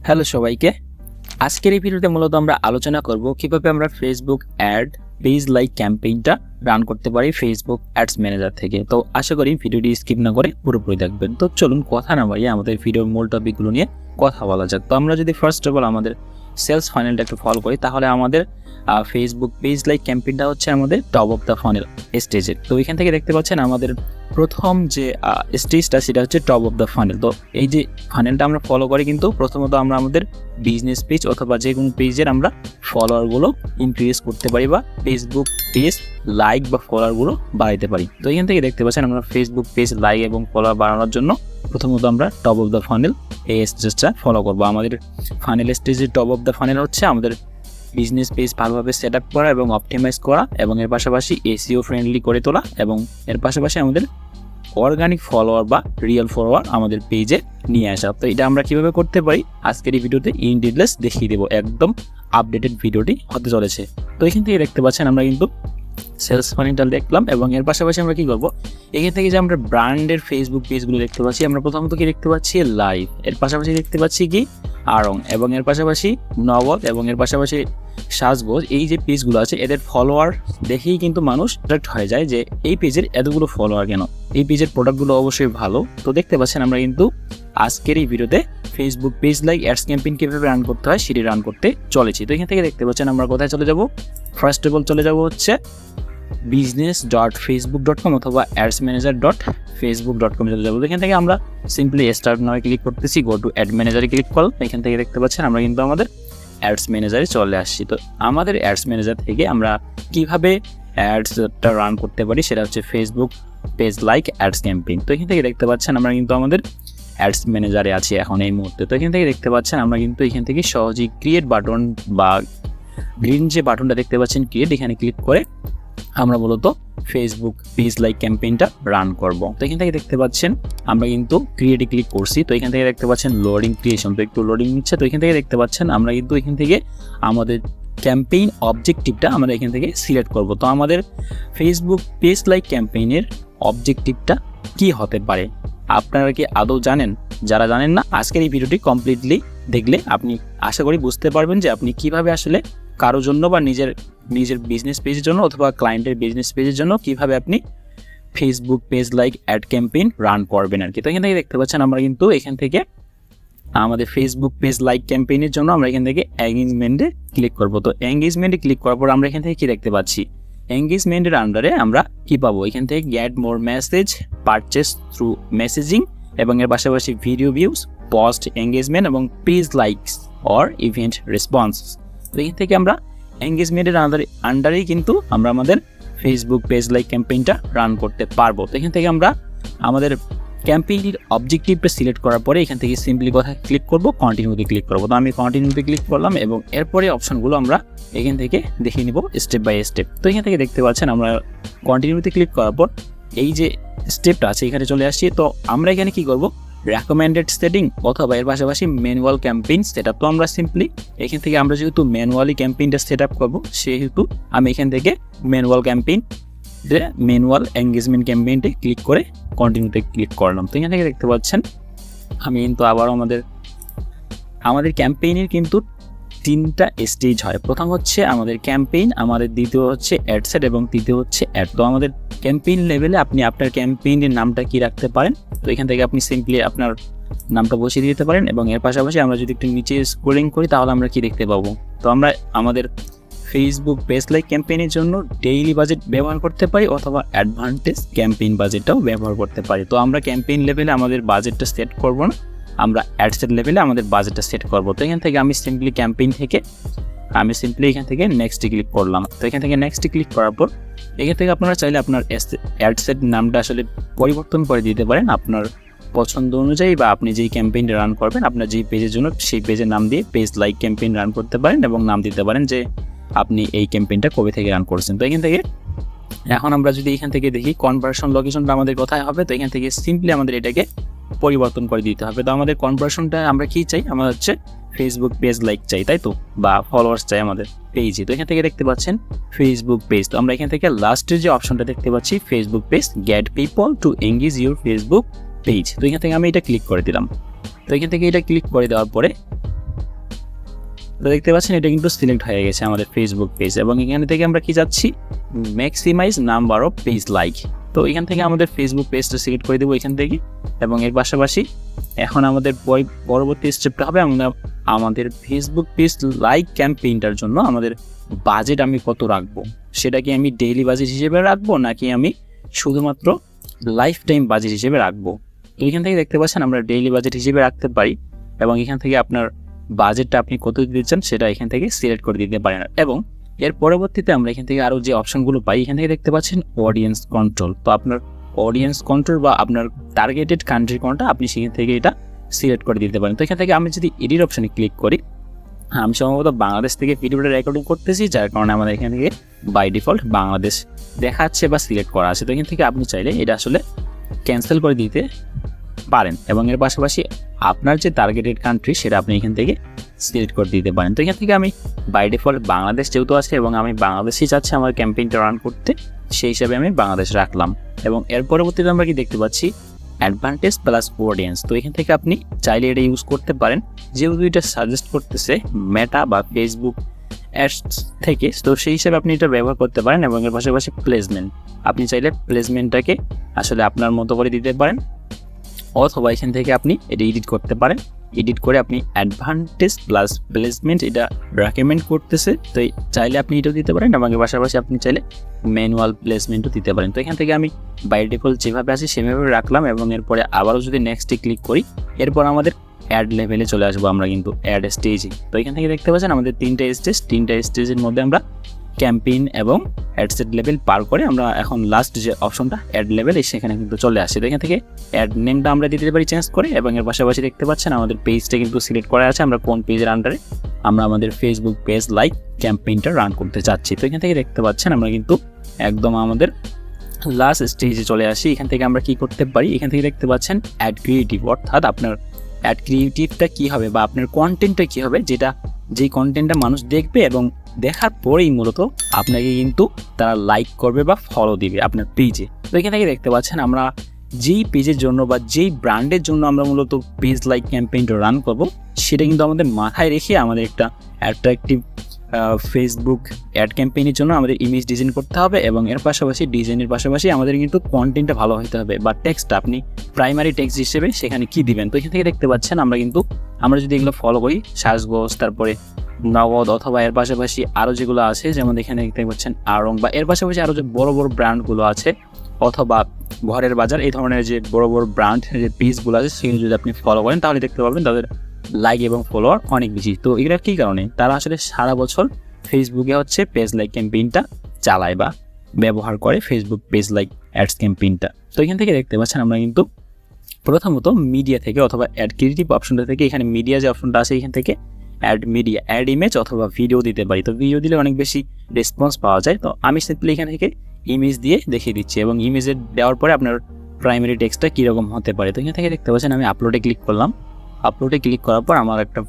Hello সবাইকে, আজকের এই ভিডিওতে মূলত আমরা আলোচনা করব কিভাবে আমরা ফেসবুক অ্যাড পেজ লাইক ক্যাম্পেইনটা রান করতে পারি ফেসবুক অ্যাডস ম্যানেজার থেকে। তো আশা করি ভিডিওটি স্কিপ না করে পুরোপুরি দেখবেন। তো চলুন কথা না বাড়িয়ে আমাদের ভিডিওর মূল টপিকগুলো নিয়ে কথা বলা যাক। তো আমরা যদি ফার্স্ট অফ অল আমাদের সেলস ফানেলটা একটু ফলো করি, তাহলে আমাদের ফেসবুক পেজ লাইক ক্যাম্পেইনটা হচ্ছে আমাদের টপ অফ দ্য ফানেল স্টেজের। তো এখান থেকে দেখতে পাচ্ছেন আমাদের প্রথম যে স্টেজটা সেটা হচ্ছে টপ অফ দ্য ফানেল। তো এই যে ফানেলটা আমরা ফলো করি, কিন্তু প্রথমত আমরা আমাদের বিজনেস পেজ অথবা যে কোনো পেজের আমরা ফলোয়ারগুলো ইনক্রিজ করতে পারি বা ফেসবুক পেজ লাইক বা ফলোয়ারগুলো বাড়াইতে পারি। তো এখান থেকে দেখতে পাচ্ছেন আমরা ফেসবুক পেজ লাইক এবং ফলোয়ার বাড়ানোর জন্য প্রথমত আমরা টপ অফ দ্য ফানেল এই স্টেজটা ফলো করবো। আমাদের ফানেল স্টেজের টপ অফ দ্য ফানেল হচ্ছে আমাদের বিজনেস পেজ ভালোভাবে সেট আপ করা এবং অপটিমাইজ করা, এবং এর পাশাপাশি এসইও ফ্রেন্ডলি করে তোলা, এবং এর পাশাপাশি আমাদের অর্গানিক ফলোয়ার বা রিয়েল ফলোয়ার আমাদের পেজে নিয়ে আসা। তো এটা আমরা কিভাবে করতে পারি আজকের এই ভিডিওতে ইন ডিটেইলস দেখিয়ে দেবো। একদম আপডেটেড ভিডিওটি হতে চলেছে। তো এখান থেকে দেখতে পাচ্ছেন আমরা কিন্তু সেলস ফানেলটা দেখলাম, এবং এর পাশাপাশি আমরা কি করব, এখান থেকে যে আমরা ব্র্যান্ডের ফেসবুক পেজগুলো দেখতে পাচ্ছি, আমরা প্রথমত কি দেখতে পাচ্ছি লাইভ, এর পাশাপাশি দেখতে পাচ্ছি কি আরং, এবং এর পাশাপাশি নবদ, এবং এর পাশাপাশি সাজগোজ। এই যে পেজগুলো আছে এদের ফলোয়ার দেখেই কিন্তু মানুষ অ্যাট্রাক্ট হয়ে যায় যে এই পেজের এতগুলো ফলোয়ার কেন, এই পেজের প্রোডাক্টগুলো অবশ্যই ভালো। তো দেখতে পাচ্ছেন আমরা কিন্তু আজকের এই ভিডিওতে Facebook page like ads campaign কীভাবে রান করতে হয় সেটি রান করতে চলেছি। তো এখান থেকে দেখতে পাচ্ছেন আমরা কোথায় চলে যাব, ফার্স্ট অফ অল চলে যাব হচ্ছে business.facebook.com অথবা adsmanager.facebook.com চলে যাবো। এখান থেকে আমরা সিম্পলি স্টার্ট নামে ক্লিক করতেছি, গো টু অ্যাড ম্যানেজারে ক্লিক করলাম। এখান থেকে দেখতে পাচ্ছেন আমরা কিন্তু আমাদের অ্যাডস ম্যানেজারে চলে আসছি। তো আমাদের অ্যাডস ম্যানেজার থেকে আমরা কিভাবে অ্যাডসটা রান করতে পারি সেটা হচ্ছে Facebook page like ads campaign. তো এখান থেকে দেখতে পাচ্ছেন আমরা কিন্তু আমাদের অ্যাডস ম্যানেজারে আছি এখন এই মুহূর্তে। তো এখান থেকে দেখতে পাচ্ছেন আমরা কিন্তু এখান থেকে সহজেই ক্রিয়েট বাটন বা গ্রিন যে বাটনটা দেখতে পাচ্ছেন ক্রিয়েট, এখানে ক্লিক করে আমরা মূলত ফেসবুক পেজ লাইক ক্যাম্পেইনটা রান করব। তো এখান থেকে দেখতে পাচ্ছেন আমরা কিন্তু ক্রিয়েটে ক্লিক করছি। তো এখান থেকে দেখতে পাচ্ছেন লোডিং ক্রিয়েশন, তো একটু লোডিং নিচ্ছে। তো এখান থেকে দেখতে পাচ্ছেন আমরা কিন্তু এখান থেকে আমাদের ক্যাম্পেইন অবজেক্টিভটা আমরা এখান থেকে সিলেক্ট করব। তো আমাদের ফেসবুক পেজ লাইক ক্যাম্পেইনের অবজেক্টিভটা কি হতে পারে আপনারা কি আদৌ জানেন? যারা জানেন না, আজকের এই ভিডিওটি কমপ্লিটলি দেখলে আপনি আশা করি বুঝতে পারবেন যে আপনি কিভাবে আসলে কারোর জন্য বা নিজের বিজনেস পেজের জন্য অথবা ক্লায়েন্টের বিজনেস পেজের জন্য কিভাবে আপনি Facebook page like ad campaign run করবেন আর কি। তো এখান থেকে দেখতে পাচ্ছেন আমরা কিন্তু এখান থেকে আমাদের ফেসবুক পেজ লাইক ক্যাম্পেইনের জন্য আমরা এখান থেকে এঙ্গেজমেন্টে ক্লিক করব। তো এঙ্গেজমেন্টে ক্লিক করার পর আমরা এখান থেকে কি দেখতে পাচ্ছি, এঙ্গেজমেন্টের আন্ডারে আমরা কি পাবো, এখান থেকে get more message, purchase through messaging, এবং এর পাশাপাশি ভিডিও ভিউজ, পোস্ট এঙ্গেজমেন্ট এবং page likes or event response. তো এখান থেকে আমরা এঙ্গেজমেন্টের আন্ডারেই কিন্তু আমরা আমাদের ফেসবুক পেজ লাইক ক্যাম্পেইনটা রান করতে পারবো। তো এখান থেকে আমরা আমাদের ক্যাম্পেইনের অবজেক্টিভটা সিলেক্ট করার পরে এখান থেকে সিম্পলি কোথায় ক্লিক করব, কন্টিনিউতে ক্লিক করব। তো আমি কন্টিনিউতে ক্লিক করলাম, এবং এরপরে অপশনগুলো আমরা এখান থেকে দেখে নিব স্টেপ বাই স্টেপ। তো এখান থেকে দেখতে পাচ্ছেন আমরা কন্টিনিউতে ক্লিক করার পর এই যে স্টেপটা আছে এখানে চলে আসছি। তো আমরা এখানে কি করব, রেকমেন্ডেড সেটিং অথবা এর পাশাপাশি ম্যানুয়াল ক্যাম্পেইন সেট আপ। তো আমরা সিম্পলি এখান থেকে আমরা যেহেতু ম্যানুয়ালি ক্যাম্পেইনটা সেট আপ করবো, সেহেতু আমি এখান থেকে ম্যানুয়াল এঙ্গেজমেন্ট ক্যাম্পেইনটি ক্লিক করে কন্টিনিউতে ক্লিক করলাম। তো এখান থেকে দেখতে পাচ্ছেন আমি কিন্তু আবার আমাদের ক্যাম্পেইনের কিন্তু 3টা স্টেজ হয়। প্রথম হচ্ছে আমাদের ক্যাম্পেইন, আমাদের দ্বিতীয় হচ্ছে অ্যাড সেট, এবং তৃতীয় হচ্ছে অ্যাড। তো আমাদের ক্যাম্পেইন লেভেলে আপনি আপনার ক্যাম্পেইনের নামটা কি রাখতে পারেন, তো এখান থেকে আপনি সিম্পলি আপনার নামটা বসিয়ে দিতে পারেন। এবং এর পাশাপাশি আমরা যদি একটু নিচে স্ক্রলিং করি তাহলে আমরা কি দেখতে পাবো, তো আমরা আমাদের ফেসবুক পেজ লাইক ক্যাম্পেইনের জন্য ডেইলি বাজেট ব্যবহার করতে পারি অথবা অ্যাডভান্টেজ ক্যাম্পেইন বাজেটটাও ব্যবহার করতে পারি। তো আমরা ক্যাম্পেইন লেভেলে আমাদের বাজেটটা সেট করব না, আমরা অ্যাডসেট লেভেলে আমাদের বাজেটটা সেট করব। তো এখান থেকে আমি সিম্পলি এখান থেকে নেক্সটে ক্লিক করলাম। তো এখান থেকে নেক্সটে ক্লিক করার পর এখান থেকে আপনারা চাইলে আপনার অ্যাডসেট নামটা আসলে পরিবর্তন করে দিতে পারেন আপনার পছন্দ অনুযায়ী, বা আপনি যেই ক্যাম্পেইনটা রান করবেন আপনার যেই পেজের জন্য সেই পেজের নাম দিয়ে পেজ লাইক ক্যাম্পেইন রান করতে পারেন, এবং নাম দিতে পারেন যে আপনি এই ক্যাম্পেইনটা কবে থেকে রান করছেন। তো এখান থেকে এখন আমরা যদি এখান থেকে দেখি কনভার্সন লোকেশনটা আমাদের কোথায় হবে, তো এখান থেকে সিম্পলি আমাদের এটাকে পরিবর্তন করে দিতে হবে। তো আমাদের কনভার্সনটা আমরা কি চাই, আমরা হচ্ছে ফেসবুক পেজ লাইক চাই, তাই তো, বা ফলোয়ার্স চাই আমাদের পেজে। তো এখান থেকে দেখতে পাচ্ছেন ফেসবুক পেজ। তো আমরা এখান থেকে লাস্টের যে অপশনটা দেখতে পাচ্ছি Facebook page, gate people to engage your Facebook page. তো এখান থেকে আমি এটা ক্লিক করে দিলাম। তো এখান থেকে এটা ক্লিক করে দেওয়ার পরে তো দেখতে পাচ্ছেন এটা কিন্তু সিলেক্ট হয়ে গেছে আমাদের ফেসবুক পেজ, এবং এখান থেকে আমরা কি যাচ্ছি, maximise number of page like. তো এখান থেকে আমাদের ফেসবুক পেজটা সিলেক্ট করে দেবো এখান থেকে, এবং এর পাশাপাশি এখন আমাদের পরবর্তী স্টেপটা হবে আমাদের ফেসবুক পেজ লাইক ক্যাম্পেইনটার জন্য আমাদের বাজেট আমি কত রাখবো, সেটা কি আমি ডেইলি বাজেট হিসেবে রাখবো নাকি আমি শুধুমাত্র লাইফ টাইম বাজেট হিসেবে রাখবো। তো এখান থেকে দেখতে পাচ্ছেন আমরা ডেইলি বাজেট হিসেবে রাখতে পারি, এবং এখান থেকে আপনার বাজেটটা আপনি কত দিতে চান সেটা এখান থেকে সিলেক্ট করে দিতে পারেন। এবং এর পরবর্তীতে আমরা এখান থেকে আরও যে অপশনগুলো পাই, এখান থেকে দেখতে পাচ্ছেন অডিয়েন্স কন্ট্রোল। তো আপনার অডিয়েন্স কন্ট্রোল বা আপনার টার্গেটেড কান্ট্রি কোনটা আপনি সেখান থেকে এটা সিলেক্ট করে দিতে পারেন। তো এখান থেকে আমি যদি এডিট অপশানে ক্লিক করি, আমি সম্ভবত বাংলাদেশ থেকে ভিডিওটা রেকর্ডিং করতেছি, যার কারণে আমাদের এখান থেকে বাই ডিফল্ট বাংলাদেশ দেখাচ্ছে বা সিলেক্ট করা আছে। তো এখান থেকে আপনি চাইলে এটা আসলে ক্যান্সেল করে দিতে পারেন, এবং এর পাশাপাশি আপনার যে টার্গেটেড কান্ট্রি সেটা আপনি এখান থেকে সিলেক্ট করে দিতে পারেন। তো এখান থেকে আমি বাই ডিফল্ট বাংলাদেশ যেহেতু আছে এবং আমি বাংলাদেশই চাচ্ছি আমার ক্যাম্পেইনটা রান করতে, সেই হিসাবে আমি বাংলাদেশ রাখলাম। এবং এর পরবর্তীতে আমরা কি দেখতে পাচ্ছি, অ্যাডভান্টেজ প্লাস অডিয়েন্স। তো এখান থেকে আপনি চাইলে এটা ইউজ করতে পারেন, যেহেতু এটা সাজেস্ট করতেছে মেটা বা ফেসবুক অ্যাডস থেকে, তো সেই হিসাবে আপনি এটা ব্যবহার করতে পারেন। এবং এর পাশাপাশি প্লেসমেন্ট, আপনি চাইলে প্লেসমেন্টটাকে আসলে আপনার মতো করে দিতে পারেন, অথবা এখান থেকে আপনি এটা এডিট করতে পারেন। এডিট করে আপনি অ্যাডভান্টেজ প্লাস প্লেসমেন্ট এটা রেকমেন্ড করতেছে, তো চাইলে আপনি এটাও দিতে পারেন, এবং এর পাশাপাশি আপনি চাইলে ম্যানুয়াল প্লেসমেন্টও দিতে পারেন। তো এখান থেকে আমি বাই ডিফল্ট যেভাবে আছে সেভাবে রাখলাম, এবং এরপরে আবারও যদি নেক্সটে ক্লিক করি, এরপর আমাদের অ্যাড লেভেলে চলে আসবো আমরা কিন্তু অ্যাড স্টেজে। তো এখান থেকে দেখতে পাচ্ছেন আমাদের তিনটা স্টেজের মধ্যে আমরা ক্যাম্পেইন এবং অ্যাডসেট লেভেল পার করে আমরা এখন লাস্ট যে অপশনটা অ্যাড লেভেল সেখানে কিন্তু চলে আসে। তো এখান থেকে অ্যাড নেমটা আমরা দিতে পারি চেঞ্জ করে, এবং এর পাশাপাশি দেখতে পাচ্ছেন আমাদের পেজটা কিন্তু সিলেক্ট করা আছে, আমরা কোন পেজের আন্ডারে আমরা আমাদের ফেসবুক পেজ লাইক ক্যাম্পেইনটা রান করতে চাচ্ছি। তো এখান থেকে দেখতে পাচ্ছেন আমরা কিন্তু একদম আমাদের লাস্ট স্টেজে চলে আসি। এখান থেকে আমরা কি করতে পারি, এখান থেকে দেখতে পাচ্ছেন অ্যাড ক্রিয়েটিভ, অর্থাৎ আপনার অ্যাড ক্রিয়েটিভটা কী হবে বা আপনার কন্টেন্টটা কী হবে, যেই কন্টেন্টটা মানুষ দেখবে এবং দেখার পরেই মূলত আপনাকে কিন্তু তারা লাইক করবে বা ফলো দিবে আপনার পেজে। তো এখান থেকে দেখতে পাচ্ছেন আমরা যেই পেজের জন্য বা যেই ব্র্যান্ডের জন্য আমরা মূলত পেজ লাইক ক্যাম্পেইনটা রান করব, সেটা কিন্তু আমাদের মাথায় রেখে আমাদের একটা অ্যাট্রাকটিভ ফেসবুক অ্যাড ক্যাম্পেইনের জন্য আমাদের ইমেজ ডিজাইন করতে হবে, এবং এর পাশাপাশি ডিজাইনের পাশাপাশি আমাদের কিন্তু কন্টেন্টটা ভালো হতে হবে, বা টেক্সটটা আপনি প্রাইমারি টেক্সট হিসেবে সেখানে কি দিবেন। তো এখান থেকে দেখতে পাচ্ছেন আমরা যদি এগুলো ফলো করি, সাজগোজ, তারপরে নগদ, অথবা এর পাশাপাশি আরও যেগুলো আছে, যেমন এখানে দেখতে পাচ্ছেন আড়ং, বা এর পাশাপাশি আরও যে বড় বড় ব্র্যান্ডগুলো আছে, অথবা ঘরের বাজার, এই ধরনের যে বড় বড় ব্র্যান্ড যে পেজগুলো আছে সেগুলো যদি আপনি ফলো করেন, তাহলে দেখতে পাবেন তাদের লাইক এবং ফলোয়ার অনেক বেশি। তো এগুলো কী কারণে, তারা আসলে সারা বছর ফেসবুকে হচ্ছে পেজ লাইক ক্যাম্পেইনটা চালায় বা ব্যবহার করে ফেসবুক পেজ লাইক অ্যাডস ক্যাম্পেইনটা। তো এখান থেকে দেখতে পাচ্ছেন আমরা কিন্তু প্রথমত মিডিয়া থেকে অথবা অ্যাড ক্রিয়েটিভ অপশনটা থেকে, এখানে মিডিয়া যে অপশনটা আছে এখান থেকে অ্যাড মিডিয়া, অ্যাড ইমেজ অথবা ভিডিও দিতে পারি। তো ভিডিও দিলে অনেক বেশি রেসপন্স পাওয়া যায়। তো আমি সিম্পলি এখান থেকে ইমেজ দিয়ে দেখিয়ে দিচ্ছি, এবং ইমেজে দেওয়ার পরে আপনার প্রাইমারি টেক্সটটা কীরকম হতে পারে। তো এখান থেকে দেখতে পাচ্ছেন আমি আপলোডে ক্লিক করলাম। আপলোডে ক্লিক করার পর আমার একটা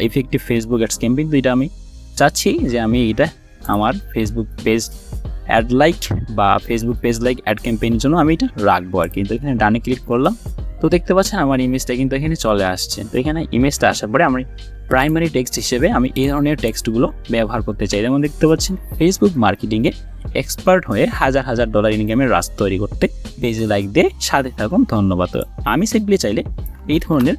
এফেক্টিভ ফেসবুক অ্যাডস ক্যাম্পেইন, তো এটা আমি চাচ্ছি যে আমি এটা আমার ফেসবুক পেজ অ্যাড লাইক বা ফেসবুক পেজ লাইক অ্যাড ক্যাম্পেইনের জন্য আমি এটা রাখবো আর কি। তো এখানে ডানে ক্লিক করলাম, তো দেখতে পাচ্ছেন আমার ইমেজটা কিন্তু এখানে চলে আসছে। তো এখানে ইমেজটা আসার পরে আমি প্রাইমারি টেক্সট হিসেবে আমি এই ধরনের টেক্সটগুলো ব্যবহার করতে চাই। যেমন দেখতে পাচ্ছেন ফেসবুক মার্কেটিংয়ে এক্সপার্ট হয়ে হাজার হাজার ডলার ইনকামের রাস্তা তৈরি করতে পেজে লাইক দিয়ে সাথে থাকুন, ধন্যবাদ। আমি সিম্পলি চাইলে এই ধরনের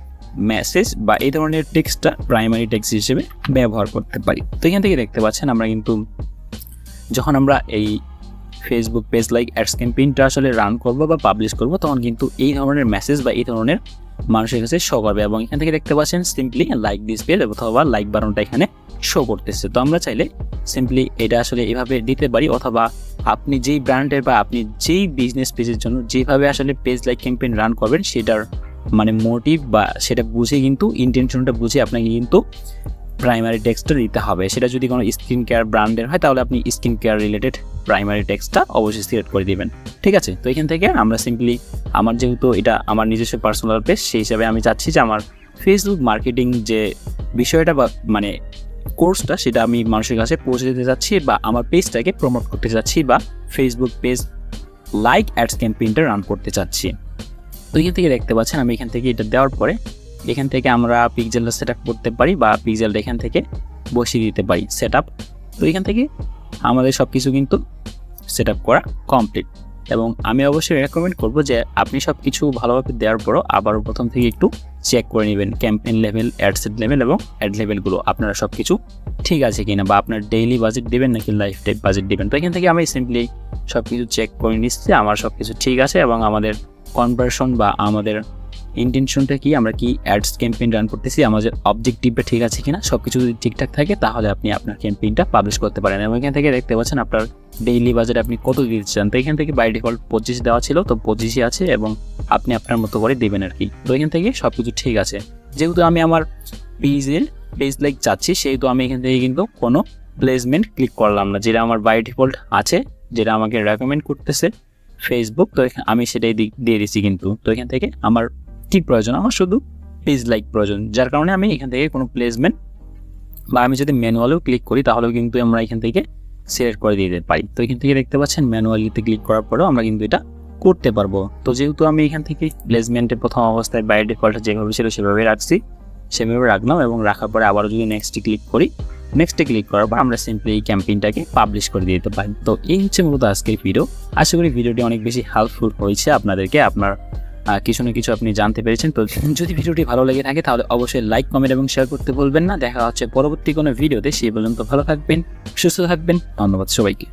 মেসেজ বা এই ধরনের টেক্সটটা প্রাইমারি টেক্সট হিসেবে ব্যবহার করতে পারি। তো এখান থেকে দেখতে পাচ্ছেন আমরা কিন্তু যখন আমরা এই ফেসবুক পেজ লাইক অ্যাডস ক্যাম্পেইনটা আসলে রান করবো বা পাবলিশ করবো, তখন কিন্তু এই ধরনের মেসেজ বা এই ধরনের মানুষের কাছে শো করবে, এবং এখান থেকে দেখতে পাচ্ছেন সিম্পলি লাইক দিস পেজ অথবা লাইক বাটনটা এখানে শো করতেছে। তো আমরা চাইলে সিম্পলি এটা আসলে এভাবে দিতে পারি, অথবা আপনি যেই ব্র্যান্ডের বা আপনি যেই বিজনেস পেজের জন্য যেভাবে আসলে পেজ লাইক ক্যাম্পেইন রান করবেন সেটার মানে মোটিভ বা সেটা বুঝে কিন্তু ইন্টেনশনটা বুঝে আপনাকে কিন্তু প্রাইমারি টেক্সটটা দিতে হবে। সেটা যদি কোনো স্কিন কেয়ার ব্র্যান্ডের হয় তাহলে আপনি স্কিন কেয়ার রিলেটেড প্রাইমারি টেক্সটটা অবশ্যই সিলেক্ট করে দিবেন, ঠিক আছে। তো এখান থেকে আমরা সিম্পলি আমার যেহেতু এটা আমার নিজস্ব পার্সোনাল পেজ, সেই হিসাবে আমি চাচ্ছি যে আমার ফেসবুক মার্কেটিং যে বিষয়টা বা মানে কোর্সটা সেটা আমি মানুষের কাছে পৌঁছে দিতে চাচ্ছি, বা আমার পেজটাকে প্রমোট করতে চাচ্ছি, বা ফেসবুক পেজ লাইক অ্যাডস ক্যাম্পেইনটা রান করতে চাচ্ছি। তো এখান থেকে দেখতে পাচ্ছেন আমি এখান থেকে এটা দেওয়ার পরে এখান থেকে আমরা পিক্সেলটা সেট আপ করতে পারি, বা পিক্সেলটা এখান থেকে বসিয়ে দিতে পারি সেট আপ। তো এখান থেকে আমাদের সব কিছু কিন্তু সেট আপ করা কমপ্লিট। এবং আমি অবশ্যই রেকমেন্ড করব যে আপনি সব কিছু ভালোভাবে দেওয়ার পরও আবারও প্রথম থেকে একটু চেক করে নেবেন ক্যাম্পেইন লেভেল, অ্যাডসেট লেভেল এবং অ্যাড লেভেলগুলো আপনারা সব কিছু ঠিক আছে কিনা, বা আপনার ডেইলি বাজেট দেবেন নাকি লাইফ টাইম বাজেট দেবেন। তো এখান থেকে আমি সিম্পলি সব কিছু চেক করে নিচ্ছি আমার সব কিছু ঠিক আছে এবং আমাদের কনভার্সন বা আমাদের ইন্টেনশনটা কি, আমরা কি অ্যাডস ক্যাম্পেইন রান করতেছি, আমাদের অবজেক্টিভটা ঠিক আছে কিনা, সব কিছু যদি ঠিকঠাক থাকে তাহলে আপনি আপনার ক্যাম্পেইনটা পাবলিশ করতে পারেন। এবং এখান থেকে দেখতে পাচ্ছেন আপনার ডেইলি বাজেট আপনি কত দিতে চান। তো এখান থেকে বাই ডিফল্ট 25 দেওয়া ছিল, তো 25ই আছে এবং আপনি আপনার মতো করে দেবেন আর কি। তো এখান থেকে সব কিছু ঠিক আছে। যেহেতু আমি আমার পেজ লাইক চাচ্ছি, সেহেতু আমি এখান থেকে কিন্তু কোনো প্লেসমেন্ট ক্লিক করলাম না, যেটা আমার বাই ডিফল্ট আছে, যেটা আমাকে রেকমেন্ড করতেছে ফেসবুক। তো আমি সেটাই দিয়ে দিচ্ছি কিন্তু। তো এখান থেকে আমার কি প্রয়োজন, আমার শুধু পেজ লাইক প্রয়োজন, যার কারণে আমি এখান থেকে কোনো প্লেসমেন্ট বা আমি যদি ম্যানুয়ালেও ক্লিক করি তাহলেও কিন্তু আমরা এখান থেকে সিলেক্ট করে দিতে পারি। তো এখান থেকে দেখতে পাচ্ছেন ম্যানুয়ালিতে ক্লিক করার পরেও আমরা কিন্তু এটা করতে পারবো। তো যেহেতু আমি এখান থেকে প্লেসমেন্টের প্রথম অবস্থায় বাই ডিফল্ট যেভাবে ছিল সেভাবে রাখছি, সেভাবে রাখলাম এবং রাখার পরে আবারও যদি নেক্সটে ক্লিক করি, নেক্সটে ক্লিক করার পর আমরা সিম্পলি এই ক্যাম্পেইনটাকে পাবলিশ করে দিতে পারি। তো এই হচ্ছে মূলত আজকের ভিডিও। আশা করি ভিডিওটি অনেক বেশি হেল্পফুল হয়েছে আপনাদেরকে, আপনার কিছু না কিছু আপনি জানতে পেরেছেন। তো যদি ভিডিওটি ভালো লেগে থাকে তাহলে অবশ্যই লাইক, কমেন্ট এবং শেয়ার করতে ভুলবেন না। দেখা হচ্ছে পরবর্তী কোনো ভিডিওতে। সেই পর্যন্ত ভালো থাকবেন, সুস্থ থাকবেন। ধন্যবাদ সবাইকে।